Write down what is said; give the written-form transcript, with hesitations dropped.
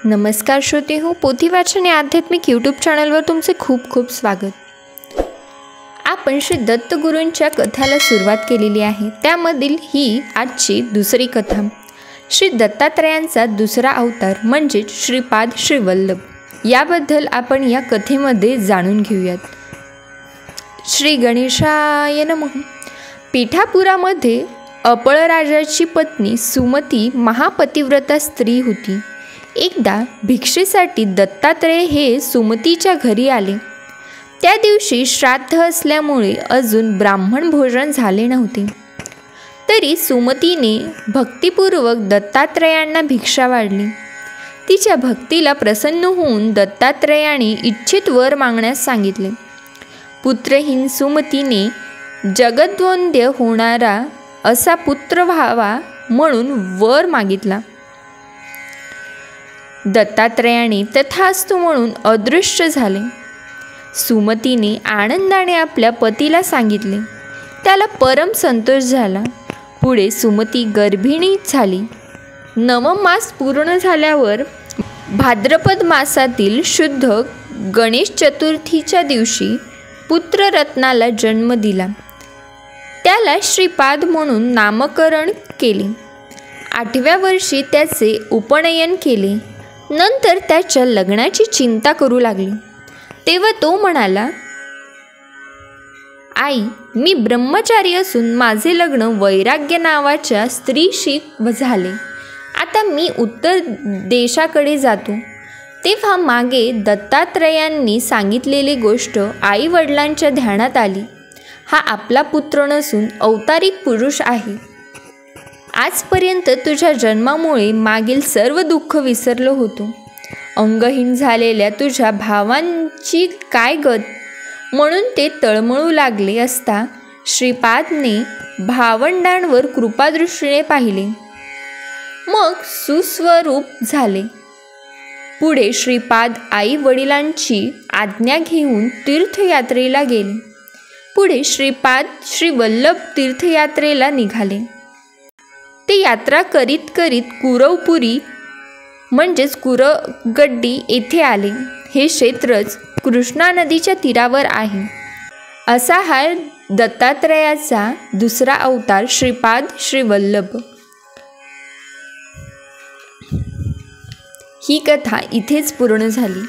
नमस्कार श्रोते हो, पोथी वाचन या आध्यात्मिक यूट्यूब चॅनलवर तुमचे खूप खूप स्वागत। आपण श्री दत्तगुरूंच्या कथाला सुरुवात केलेली आहे। त्यामधील ही आजची दुसरी कथा, श्री दत्तात्रयांचा दुसरा अवतार म्हणजे श्रीपाद श्री वल्लभ, याबद्दल आपण या कथेमध्ये जाणून घेऊयात। श्री गणेशाय नमः। पीठापुरामध्ये अपळराजाची पत्नी सुमती महापतिव्रता स्त्री होती। एकदा भिक्षेसाठी दत्तात्रय हे सुमतीच्या घरी आले। त्या दिवशी श्राद्ध असल्यामुळे अजून ब्राह्मण भोजन झाले नव्हते, तरी सुमतीने भक्तिपूर्वक दत्तात्रयांना भिक्षा वाढली। तिच्या भक्तीला प्रसन्न होऊन दत्तात्रयाने इच्छित वर मागण्यास सांगितले। पुत्रहीन सुमतीने जगद्वंद्य होणारा असा पुत्र व्हावा म्हणून वर मागितला। दत्तात्रयाने तथास्तु म्हणून अदृश्य झाले। सुमतीने आनंदाने आपल्या पतीला सांगितले। त्याला परम संतोष झाला। पुढे सुमती गर्भिणी झाली। 9 मास पूर्ण झाल्यावर भाद्रपद मासातील शुद्ध गणेश चतुर्थीच्या दिवशी पुत्ररत्नाला जन्म दिला। त्याला श्रीपाद म्हणून नामकरण केले। 8व्या वर्षी त्याचे उपनयन केले। नंतर त्याच्या लग्नाची चिंता करू लागली। तेव्हा तो म्हणाला, आई, मी ब्रह्मचारी असून माझे लग्न वैराग्य नावाच्या स्त्रीशी झाले। आता मी उत्तर देशाकडे जातो। तेव्हा मागे दत्तात्रयांनी सांगितलेली गोष्ट आई वडिलांच्या ध्यानात आली। हा आपला पुत्र नसून अवतारिक पुरुष आहे। आजपर्यंत तुझ्या जन्मामुळे मागील सर्व दुःख विसरलो होतो। अंगहीन झालेल्या तुझ्या भावांची काय गत, म्हणून ते तळमळू लागले असता श्रीपादने भावंडांवर कृपादृष्टीने पाहिले, मग सुस्वरूप झाले। पुढे श्रीपाद आई वडिलांची आज्ञा घेऊन तीर्थयात्रेला गेले। पुढे श्रीपाद श्री वल्लभ तीर्थयात्रेला निघाले। ते यात्रा करीत करीत कुरवपुरी म्हणजेच कुरगड्डी येथे आले। हे क्षेत्रच कृष्णा नदीच्या तीरावर आहे। असा हा दत्तात्रयाचा दुसरा अवतार श्रीपाद श्री वल्लभ। ही कथा इथेच पूर्ण झाली।